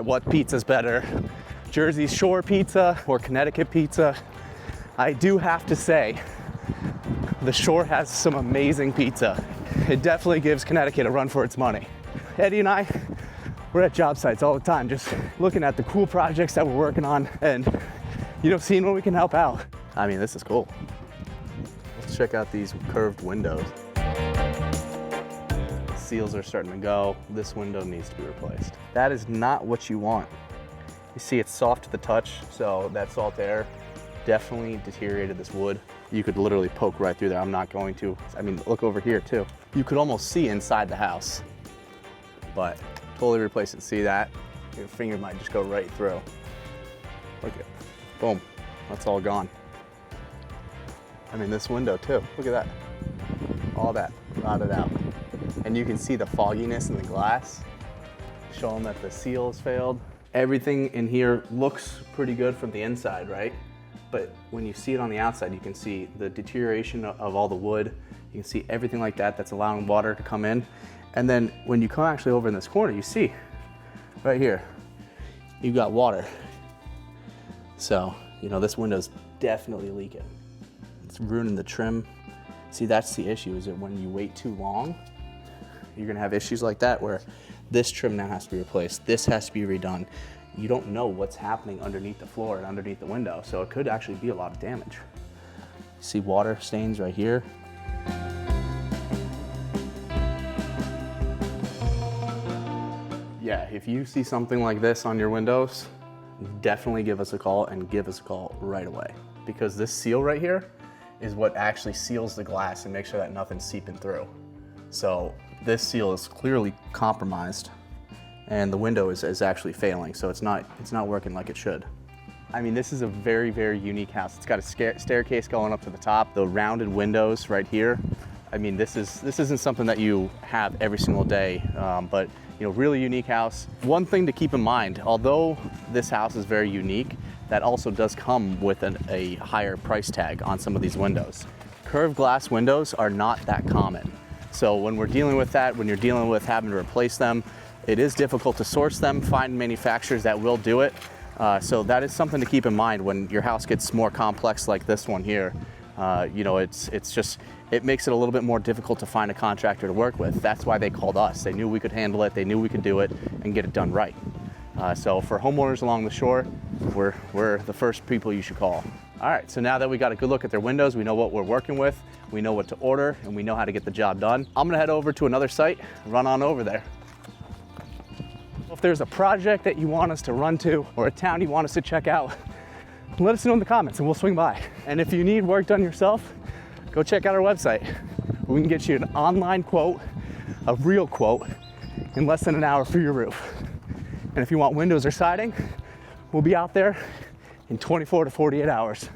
What pizza's better, Jersey Shore pizza or Connecticut pizza? I do have to say, the Shore has some amazing pizza. It definitely gives Connecticut a run for its money. Eddie and I, we're at job sites all the time, just looking at the cool projects that we're working on and, you know, seeing where we can help out. I mean, this is cool. Let's check out these curved windows. Seals are starting to go. This window needs to be replaced. That is not what you want. You see it's soft to the touch, so that salt air definitely deteriorated this wood. You could literally poke right through there. I'm not going to. I mean, look over here too. You could almost see inside the house, but totally replace it. See that? Your finger might just go right through. Look at, boom, that's all gone. I mean, this window too, look at that. All that rotted out. And you can see the fogginess in the glass, showing that the seals failed. Everything in here looks pretty good from the inside, right? But when you see it on the outside, you can see the deterioration of all the wood. You can see everything like that that's allowing water to come in. And then when you come actually over in this corner, you see right here, you've got water. So, you know, this window's definitely leaking. It's ruining the trim. See, that's the issue, is that when you wait too long, you're gonna have issues like that where this trim now has to be replaced. This has to be redone. You don't know what's happening underneath the floor and underneath the window, so it could actually be a lot of damage. See water stains right here. Yeah, if you see something like this on your windows, definitely give us a call, and give us a call right away. Because this seal right here is what actually seals the glass and makes sure that nothing's seeping through. So this seal is clearly compromised, and the window is actually failing, so it's not working like it should. I mean, this is a very, very unique house. It's got a staircase going up to the top, the rounded windows right here. I mean, this isn't something that you have every single day, but you know, really unique house. One thing to keep in mind, although this house is very unique, that also does come with a higher price tag on some of these windows. Curved glass windows are not that common. So when we're dealing with that, when you're dealing with having to replace them, it is difficult to source them, find manufacturers that will do it. So that is something to keep in mind when your house gets more complex like this one here. You know, it makes it a little bit more difficult to find a contractor to work with. That's why they called us. They knew we could handle it, they knew we could do it and get it done right. So for homeowners along the shore, we're the first people you should call. All right, so now that we got a good look at their windows, we know what we're working with, we know what to order, and we know how to get the job done. I'm gonna head over to another site, run on over there. If there's a project that you want us to run to or a town you want us to check out, let us know in the comments and we'll swing by. And if you need work done yourself, go check out our website. We can get you an online quote, a real quote, in less than an hour for your roof. And if you want windows or siding, we'll be out there in 24 to 48 hours.